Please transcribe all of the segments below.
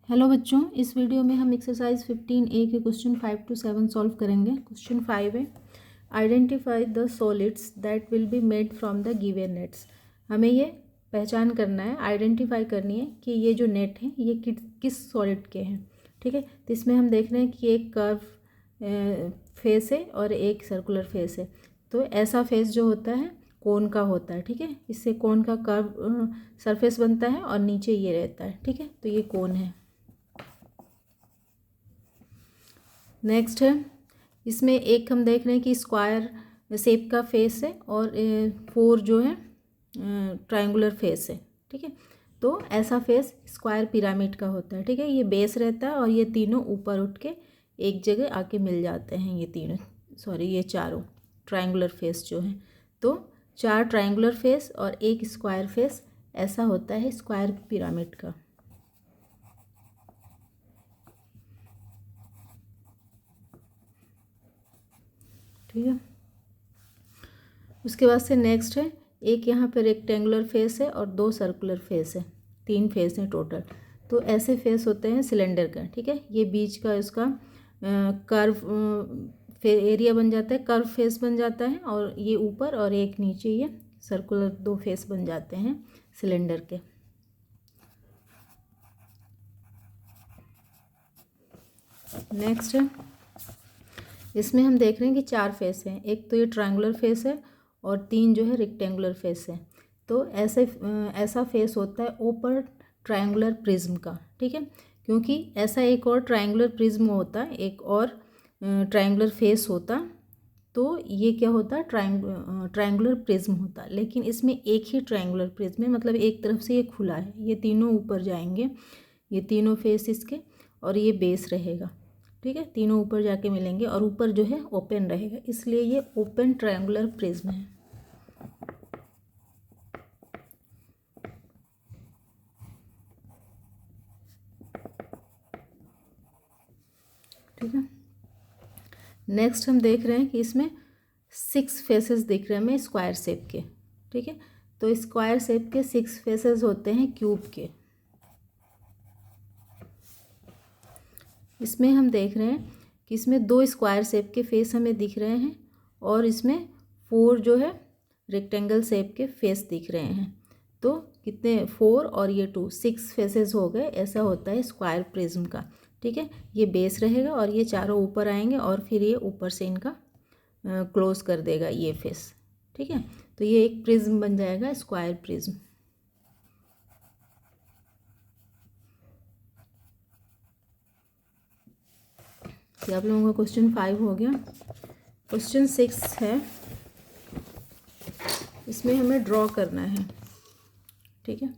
Hello बच्चों, इस video में हम एक्सरसाइज 15A के क्वेश्चन 5 to 7 सॉल्व करेंगे। क्वेश्चन 5 है, identify the solids that will be made from the given nets. हमें ये पहचान करना है, आइडेंटिफाई करनी है कि ये जो नेट हैं ये किस सॉलिड के हैं। ठीक है, तो इसमें हम देख रहे हैं कि एक कर्व फेस है और एक सर्कुलर फेस है। तो ऐसा फेस जो होता है कोन का होता है। ठीक है, इससे कोन का कर्व सरफेस बनता है और नीचे ये रहता है। ठीक है, तो ये कोन है। नेक्स्ट है, इसमें एक हम देख रहे हैं कि स्क्वायर शेप का फेस है और 4 जो है ट्रायंगुलर फेस है। ठीक है, तो ऐसा फेस स्क्वायर पिरामिड का होता है। ठीक है, ये बेस रहता है और ये तीनों ऊपर उठ के एक जगह आके मिल जाते हैं। ये चारों ट्रायंगुलर फेस जो हैं, तो 4 ट्रायंगुलर फेस और एक स्क्वायर फेस, ऐसा होता है स्क्वायर पिरामिड का। ठीक है, उसके बाद से नेक्स्ट है, एक यहाँ पे रेक्टेंगुलर फेस है और 2 सर्कुलर फेस है, 3 फेस हैं टोटल। तो ऐसे फेस होते हैं सिलेंडर का। ठीक है, ये बीच का इसका कर्व एरिया बन जाता है, कर्व फेस बन जाता है और ये ऊपर और एक नीचे, ये सर्कुलर 2 फेस बन जाते हैं सिलेंडर के। नेक्स्ट है, इसमें हम देख रहे हैं कि 4 फेस हैं, एक तो ये ट्रायंगुलर फेस है और 3 जो है रेक्टेंगुलर फेस है। तो ऐसा फेस होता है ओपर ट्रायंगुलर प्रिज्म का। ठीक है, क्योंकि ऐसा एक और ट्रायंगुलर प्रिज्म होता, एक और ट्रायंगुलर फेस होता, तो ये क्या होता, ट्रायंगुलर प्रिज्म होता। लेकिन इसमें एक ही ट्रायंगुलर प्रिज्म है, मतलब एक तरफ से ये खुला है, ये तीनों ऊपर जाएंगे, ये तीनों फेस इसके, और ये बेस रहेगा। ठीक है, तीनों ऊपर जाके मिलेंगे और ऊपर जो है ओपन रहेगा, इसलिए ये ओपन ट्रायंगुलर प्रिज्म है। ठीक है, नेक्स्ट हम देख रहे हैं कि इसमें 6 फेसेस दिख रहे हैं हमें स्क्वायर शेप के। ठीक है, तो स्क्वायर शेप के 6 फेसेस होते हैं क्यूब के। इसमें हम देख रहे हैं कि इसमें 2 स्क्वायर शेप के फेस हमें दिख रहे हैं और इसमें 4 जो है रेक्टेंगल शेप के फेस दिख रहे हैं। तो कितने, 4 और ये 2, 6 फेसेस हो गए। ऐसा होता है स्क्वायर प्रिज्म का। ठीक है, ये बेस रहेगा और ये चारों ऊपर आएंगे और फिर ये ऊपर से इनका क्लोज कर देगा ये फेस। ठीक है, तो ये एक प्रिज्म बन जाएगा, स्क्वायर प्रिज्म। ये आप लोगों का क्वेश्चन 5 हो गया। क्वेश्चन 6 है, इसमें हमें ड्रॉ करना है। ठीक है,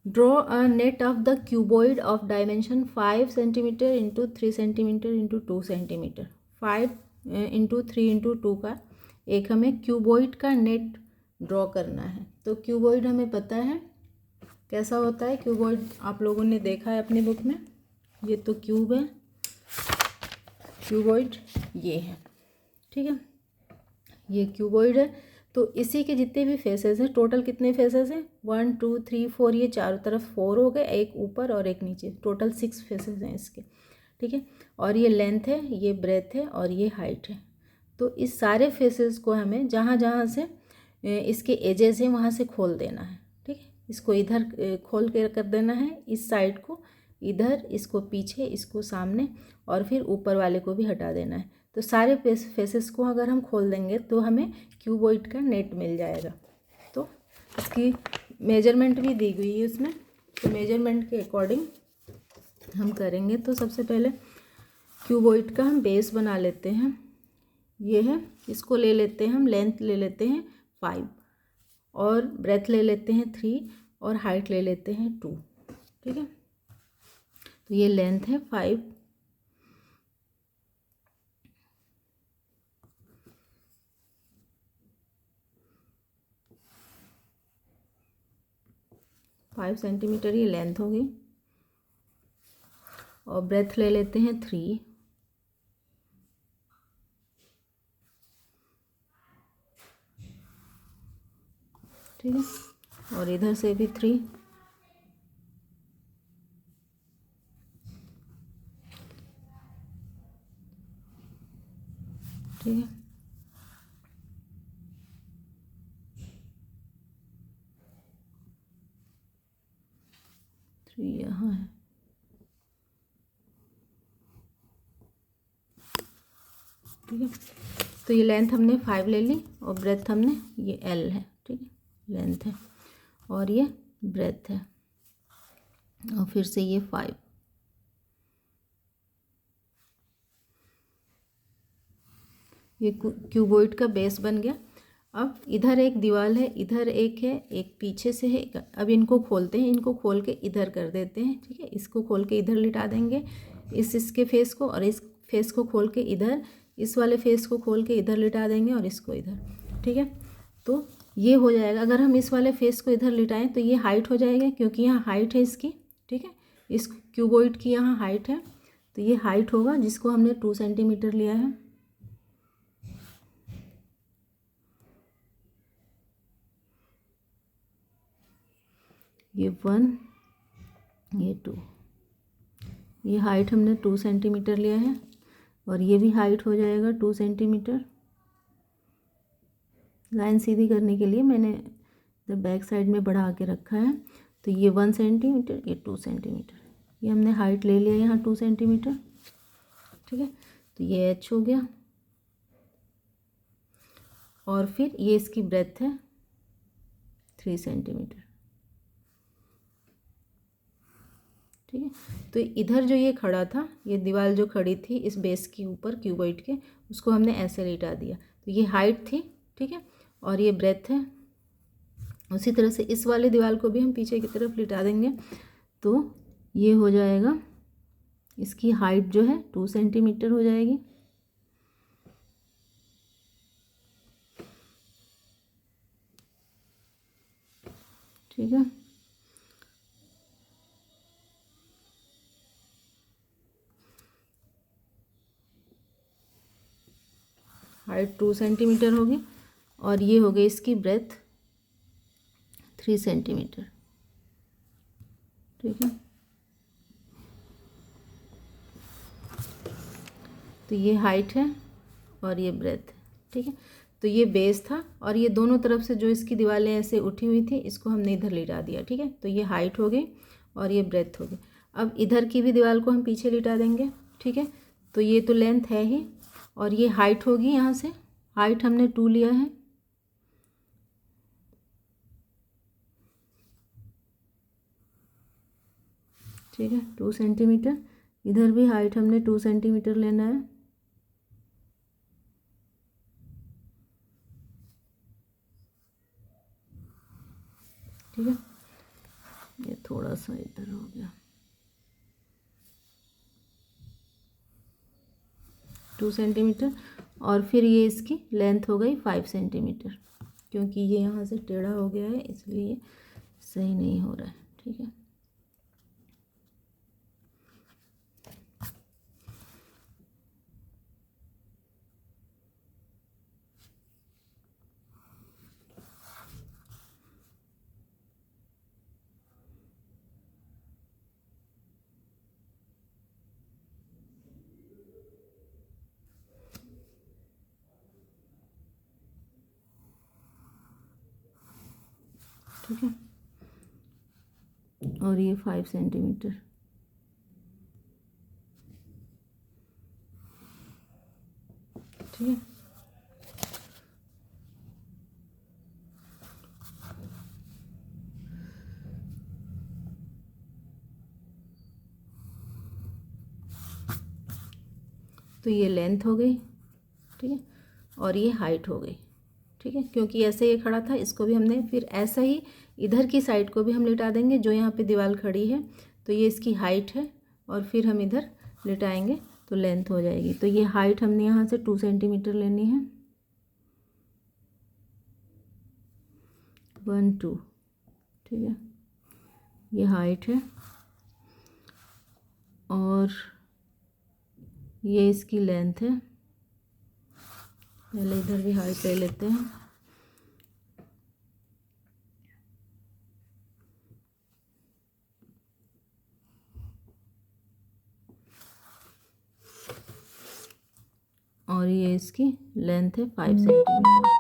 draw a net of the cuboid of dimension 5 centimetre into 3 centimetre into 2 centimetre. 5 into 3 into 2 का एक हमें क्यूबॉइड का नेट ड्रॉ करना है। तो क्यूबॉइड हमें पता है कैसा होता है। क्यूबॉइड आप लोगों ने देखा है अपनी बुक में, ये तो क्यूब है, क्यूबॉइड ये है। ठीक है, ये क्यूबॉइड है। तो इसी के जितने भी फेसेस हैं, टोटल कितने फेसेस हैं, 1 2 3 4, ये चारों तरफ 4 हो गए, एक ऊपर और एक नीचे, टोटल 6 फेसेस हैं इसके। ठीक है, और ये लेंथ है, ये ब्रेथ है और ये हाइट है। तो इस सारे फेसेस को हमें जहाँ जहाँ से इसके एजेस हैं वहाँ से खोल देना है। ठीक है, इसको इधर खोल कर देना है, इस साइड को इधर, इसको पीछे, इसको सामने, और फिर ऊपर वाले को भी हटा देना है। तो सारे फेसेस को अगर हम खोल देंगे तो हमें क्यूबॉइड का नेट मिल जाएगा। तो इसकी मेजरमेंट भी दी गई है उसमें, तो मेजरमेंट के अकॉर्डिंग हम करेंगे। तो सबसे पहले क्यूबॉइड का हम बेस बना लेते हैं, ये है, इसको ले लेते हैं हम, लेंथ ले लेते हैं 5 और ब्रेथ ले लेते हैं 3 और हाइट ले लेते हैं 2। ठीक है, तो ये लेंथ है 5, सेंटीमीटर ये लेंथ होगी, और ब्रेथ ले लेते हैं 3, ठीक है, और इधर से भी 3, ठीक है। थ्री यहाँ है, ठीक है। तो ये लेंथ हमने 5 ले ली और ब्रेथ हमने ये L है, ठीक है, लेंथ है और ये ब्रेथ है और फिर से ये 5। ये क्यूबॉइड का बेस बन गया। अब इधर एक दीवार है, इधर एक है, एक पीछे से है। अब इनको खोलते हैं, इनको खोल के इधर कर देते हैं, ठीक है। इसको खोल के इधर लिटा देंगे, इसके फेस को, और इस फेस को खोल के इधर, इस वाले फेस को खोल के इधर लिटा देंगे और इसको इधर, ठीक है। तो ये हो जाएगा। अगर हम इस वाले फेस को इधर लिटाएं तो ये हाइट हो जाएगा, क्योंकि यहाँ हाइट है इसकी, ठीक है। इस क्यूबॉइड की यहाँ हाइट है, तो ये हाइट होगा जिसको हमने 2 सेंटीमीटर लिया है। ये 1, ये 2, ये हाइट हमने 2 सेंटीमीटर लिया है और ये भी हाइट हो जाएगा 2 सेंटीमीटर। लाइन सीधी करने के लिए मैंने इधर बैक साइड में बढ़ा के रखा है। तो ये 1 सेंटीमीटर, ये 2 सेंटीमीटर, ये हमने हाइट ले लिया यहाँ 2 सेंटीमीटर, ठीक है। तो ये एच हो गया और फिर ये इसकी ब्रेथ है 3 सेंटीमीटर, ठीक है। तो इधर जो ये खड़ा था, ये दीवार जो खड़ी थी इस बेस के ऊपर क्यूबॉइड के, उसको हमने ऐसे लिटा दिया। तो ये हाइट थी, ठीक है, और ये ब्रेथ है। उसी तरह से इस वाले दीवार को भी हम पीछे की तरफ लिटा देंगे, तो ये हो जाएगा, इसकी हाइट जो है 2 सेंटीमीटर हो जाएगी, ठीक है। हाइट 2 सेंटीमीटर होगी और ये हो गई इसकी ब्रेथ 3 सेंटीमीटर, ठीक है। तो ये हाइट है और ये ब्रेथ है, ठीक है। तो ये बेस था और ये दोनों तरफ से जो इसकी दीवारें ऐसे उठी हुई थी, इसको हमने इधर लिटा दिया, ठीक है। तो ये हाइट हो गई और ये ब्रेथ हो गई। अब इधर की भी दीवार को हम पीछे लिटा देंगे, ठीक है। तो ये तो लेंथ है ही और ये हाइट होगी, यहाँ से हाइट हमने 2 लिया है, ठीक है, 2 सेंटीमीटर। इधर भी हाइट हमने 2 सेंटीमीटर लेना है, ठीक है। ये थोड़ा सा इधर हो गया, 2 सेंटीमीटर और फिर ये इसकी लेंथ हो गई 5 सेंटीमीटर, क्योंकि ये यहाँ से टेढ़ा हो गया है इसलिए सही नहीं हो रहा है, ठीक है। ठीक है, और ये 5 सेंटीमीटर, ठीक है। तो ये लेंथ हो गई, ठीक है, और ये हाइट हो गई, ठीक है। क्योंकि ऐसे ये खड़ा था, इसको भी हमने फिर ऐसा ही इधर की साइड को भी हम लिटा देंगे जो यहाँ पे दीवार खड़ी है। तो ये इसकी हाइट है और फिर हम इधर लिटाएंगे तो लेंथ हो जाएगी। तो ये हाइट हमने यहाँ से 2 सेंटीमीटर लेनी है, 1 2, ठीक है। ये हाइट है और ये इसकी लेंथ है। पहले इधर भी हाइट ले लेते हैं, और ये इसकी लेंथ है 5 सेंटीमीटर।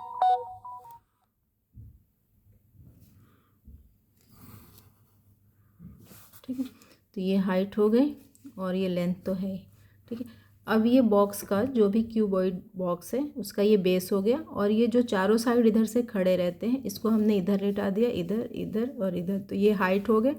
ठीक है, तो ये हाइट हो गई और ये लेंथ तो है। ठीक है, अब ये बॉक्स का जो भी क्यूबॉइड बॉक्स है उसका ये बेस हो गया, और ये जो चारों साइड इधर से खड़े रहते हैं इसको हमने इधर लेटा दिया, इधर इधर और इधर, तो ये हाइट हो गए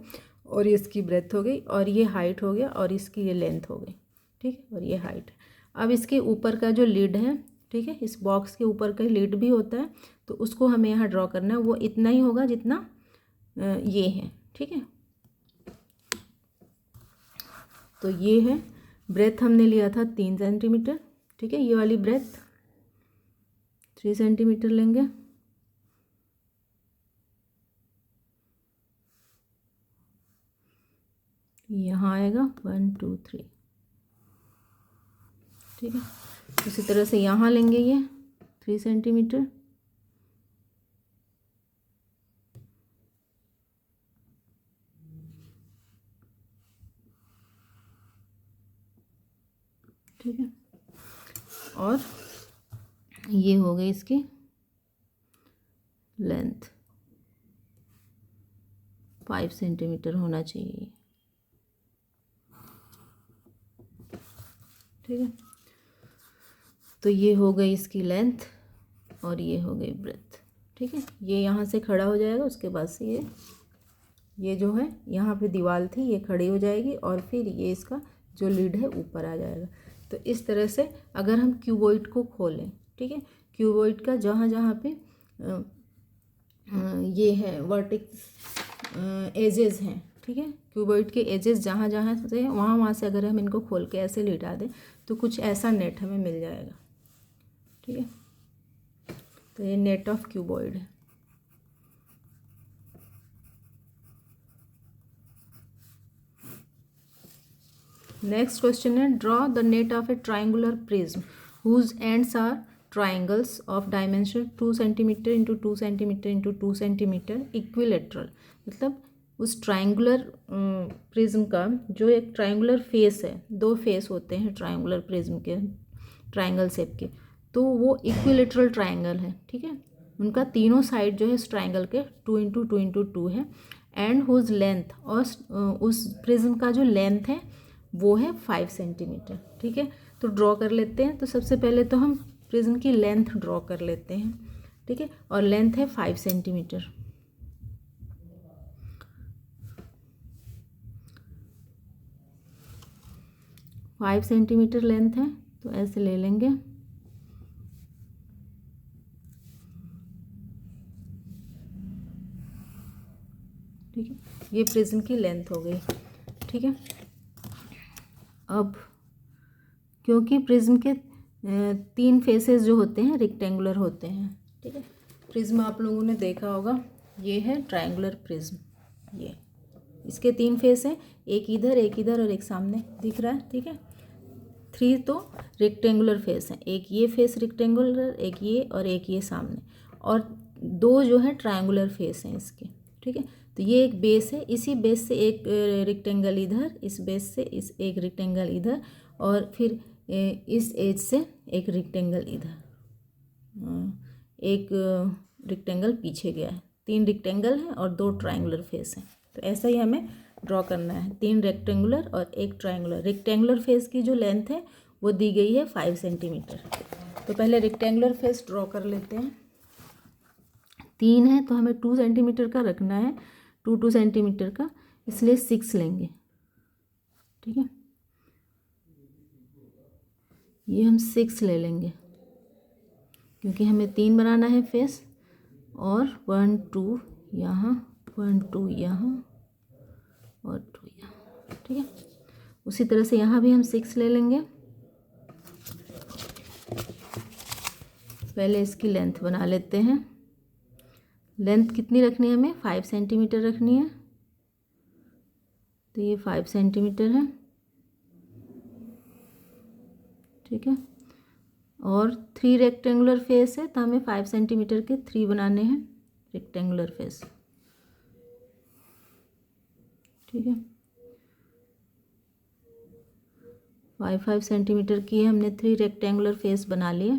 और इसकी ब्रेथ हो गई, और ये हाइट हो गया और इसकी ये लेंथ हो गई। ठीक है, और ये हाइट। अब इसके ऊपर का जो लिड है, ठीक है, इस बॉक्स के ऊपर का लिड भी होता है, तो उसको हमें यहाँ ड्रॉ करना है। वो इतना ही होगा जितना ये है। ठीक है, तो ये है ब्रेथ, हमने लिया था 3 सेंटीमीटर। ठीक है, ये वाली ब्रेथ 3 सेंटीमीटर लेंगे। यहाँ आएगा 1 2 3। ठीक है, उसी तरह से यहाँ लेंगे ये 3 सेंटीमीटर। ठीक है, और ये हो गई इसकी लेंथ, 5 सेंटीमीटर होना चाहिए। ठीक है, तो ये हो गई इसकी लेंथ और ये हो गई ब्रेथ। ठीक है, ये यहाँ से खड़ा हो जाएगा, उसके बाद से ये जो है यहाँ पे दीवार थी ये खड़ी हो जाएगी, और फिर ये इसका जो लिड है ऊपर आ जाएगा। तो इस तरह से अगर हम क्यूबॉइड को खोलें, ठीक है, क्यूबॉइड का जहाँ जहाँ पे ये है वर्टिक्स एजेस हैं, ठीक है, क्यूबॉइड के एजेस जहाँ जहाँ से हैं वहाँ वहाँ से अगर हम इनको खोल के ऐसे लिटा दें तो कुछ ऐसा नेट हमें मिल जाएगा। ठीक है, तो ये नेट ऑफ क्यूबॉइड है। नेक्स्ट क्वेश्चन है, draw the net of a triangular prism whose ends are triangles of dimension 2 centimetre into 2 centimetre into 2 centimetre equilateral. मतलब उस ट्राइंगुलर प्रिज्म का जो एक ट्राइंगुलर फेस है, 2 फेस होते हैं ट्राइंगुलर प्रिज्म के, ट्राइंगल शेप के, तो वो इक्विलेटरल ट्राइंगल है। ठीक है, उनका तीनों साइड जो है इस ट्राइंगल के 2 इंटू 2 इंटू 2 है, एंड हुज लेंथ, और उस प्रिज्म का जो लेंथ है वो है 5 सेंटीमीटर। ठीक है, तो ड्रॉ कर लेते हैं। तो सबसे पहले तो हम प्रिज्म की लेंथ ड्रॉ कर लेते हैं। ठीक है, और लेंथ है 5 सेंटीमीटर। फाइव सेंटीमीटर लेंथ है, तो ऐसे ले लेंगे। ठीक है, ये प्रिज्म की लेंथ हो गई। ठीक है, अब क्योंकि प्रिज्म के 3 फेसेस जो होते हैं रेक्टेंगुलर होते हैं। ठीक है, प्रिज्म आप लोगों ने देखा होगा, ये है ट्रायंगुलर प्रिज्म, ये इसके 3 फेस हैं, एक इधर और एक सामने दिख रहा है। ठीक है, 3 तो रेक्टेंगुलर फेस हैं, एक ये फेस रेक्टेंगुलर, एक ये और एक ये सामने, और 2 जो है ट्रायंगुलर फेस हैं इसके। ठीक है, तो ये एक बेस है, इसी बेस से एक रेक्टेंगल इधर, इस बेस से इस एक रेक्टेंगल इधर, और फिर इस एज से एक रेक्टेंगल इधर, एक रेक्टेंगल पीछे गया है। 3 रेक्टेंगल हैं और 2 ट्रायंगुलर फेस हैं। तो ऐसा ही हमें ड्रॉ करना है, 3 रेक्टेंगुलर और एक ट्रायंगुलर। रेक्टेंगुलर फेस की जो लेंथ है वो दी गई है 5 सेंटीमीटर। तो पहले रेक्टेंगुलर फेस ड्रॉ कर लेते हैं। 3 है तो हमें 2 सेंटीमीटर का रखना है, 2 सेंटीमीटर का, इसलिए 6 लेंगे। ठीक है, ये हम 6 ले लेंगे क्योंकि हमें 3 बनाना है फेस, और 1 2 यहाँ, 1 2 यहाँ और 2 यहाँ। ठीक है, उसी तरह से यहाँ भी हम 6 ले लेंगे। पहले इसकी लेंथ बना लेते हैं। लेंथ कितनी रखनी है हमें? 5 सेंटीमीटर रखनी है, तो ये 5 सेंटीमीटर है। ठीक है, और 3 रेक्टेंगुलर फेस है, तो हमें 5 सेंटीमीटर के 3 बनाने हैं रेक्टेंगुलर फेस। ठीक है, 5 सेंटीमीटर की है। हमने 3 रेक्टेंगुलर फेस बना लिए,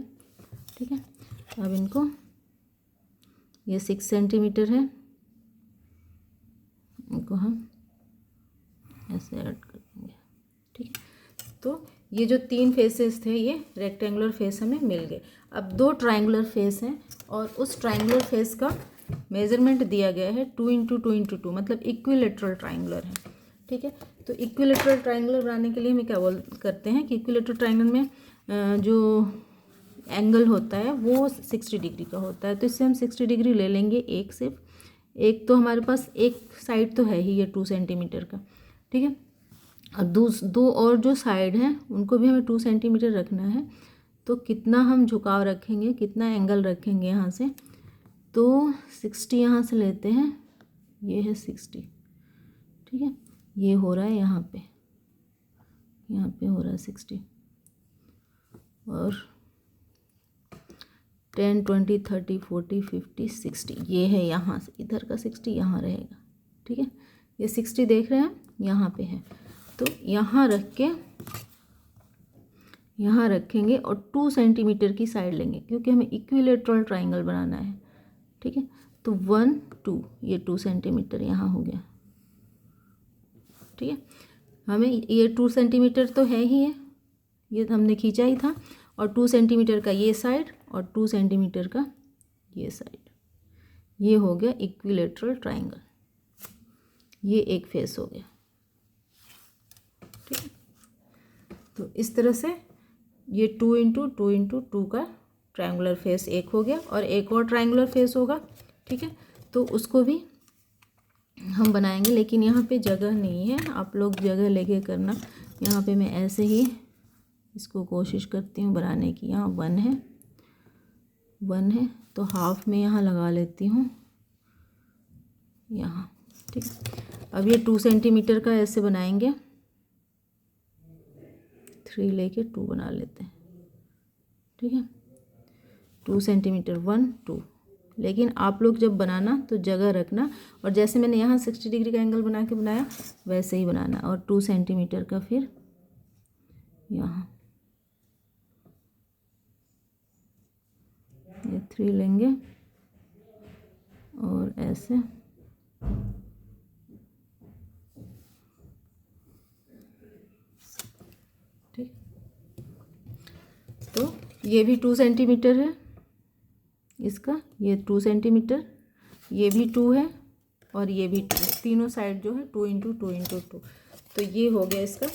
ठीक है। अब इनको, ये 6 सेंटीमीटर है, इनको हम ऐसे ऐड कर देंगे, ठीक है। तो ये जो 3 फेसेस थे ये रेक्टेंगुलर फेस हमें मिल गए। अब 2 ट्रायंगुलर फेस हैं और उस ट्रायंगुलर फेस का मेज़रमेंट दिया गया है 2 × 2 × 2, मतलब इक्विलेटरल ट्रायंगुलर है, ठीक है। तो इक्विलेटरल ट्रायंगुलर बनाने के लिए हमें क्या करते हैं कि इक्विलेटरल ट्रायंगल में जो एंगल होता है वो 60 डिग्री का होता है। तो इससे हम 60 डिग्री ले लेंगे, एक सिर्फ, एक तो हमारे पास एक साइड तो है ही ये 2 सेंटीमीटर का, ठीक है। और दो और जो साइड हैं उनको भी हमें 2 सेंटीमीटर रखना है। तो कितना हम झुकाव रखेंगे, कितना एंगल रखेंगे यहाँ से, तो 60 यहाँ से लेते हैं, ये है 60, ठीक है। ये हो रहा है यहाँ पे हो रहा है 60, और 10, 20, 30, 40, 50, 60 ये है यहाँ से, इधर का 60 यहाँ रहेगा, ठीक है। ये 60 देख रहे हैं यहाँ पे है, तो यहाँ रख के यहाँ रखेंगे और 2 सेंटीमीटर की साइड लेंगे क्योंकि हमें इक्विलेटरल ट्रायंगल बनाना है, ठीक है। तो 1, 2, ये 2 सेंटीमीटर यहाँ हो गया, ठीक है। हमें ये 2 सेंटीमीटर तो है ही है, ये हमने खींचा ही था, और 2 सेंटीमीटर का ये साइड और 2 सेंटीमीटर का ये साइड, ये हो गया इक्विलेटरल ट्रायंगल। ये एक फेस हो गया, ठीक है। तो इस तरह से ये 2 × 2 × 2 का ट्रायंगुलर फेस एक हो गया, और एक और ट्रायंगुलर फेस होगा, ठीक है। तो उसको भी हम बनाएंगे, लेकिन यहाँ पे जगह नहीं है, आप लोग जगह लेके करना। यहाँ पे मैं ऐसे ही इसको कोशिश करती हूँ बनाने की। यहाँ 1 है तो हाफ में यहाँ लगा लेती हूँ यहाँ, ठीक है। अब ये 2 सेंटीमीटर का ऐसे बनाएंगे, 3 लेके 2 बना लेते हैं, ठीक है। 2 सेंटीमीटर 1, 2, लेकिन आप लोग जब बनाना तो जगह रखना, और जैसे मैंने यहाँ 60 डिग्री का एंगल बना के बनाया वैसे ही बनाना, और 2 सेंटीमीटर का फिर यहाँ ये 3 लेंगे और ऐसे, ठीक। तो ये भी 2 सेंटीमीटर है इसका, ये 2 सेंटीमीटर, ये भी 2 है और ये भी 2, तीनों साइड जो है 2 × 2 × 2। तो ये हो गया इसका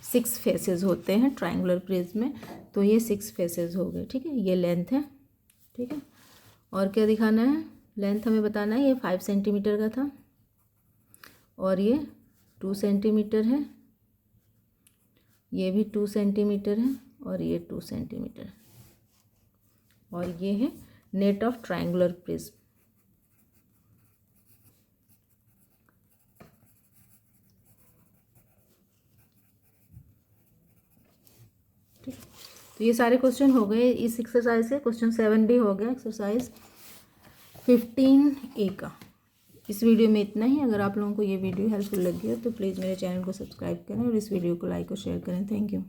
6 फेसेस होते हैं ट्रायंगुलर प्रिज्म में, तो ये 6 फेसेस हो गए, ठीक है। ये लेंथ है, ठीक है। और क्या दिखाना है, लेंथ हमें बताना है। ये 5 सेंटीमीटर का था और ये 2 सेंटीमीटर है, ये भी 2 सेंटीमीटर है और ये 2 सेंटीमीटर है, और ये है नेट ऑफ ट्रायंगुलर प्रिज्म। ठीक, तो ये सारे क्वेश्चन हो गए इस एक्सरसाइज से। क्वेश्चन 7 भी हो गया एक्सरसाइज 15A का। इस वीडियो में इतना ही। अगर आप लोगों को ये वीडियो हेल्पफुल लगी हो तो प्लीज़ मेरे चैनल को सब्सक्राइब करें और इस वीडियो को लाइक और शेयर करें। Thank you.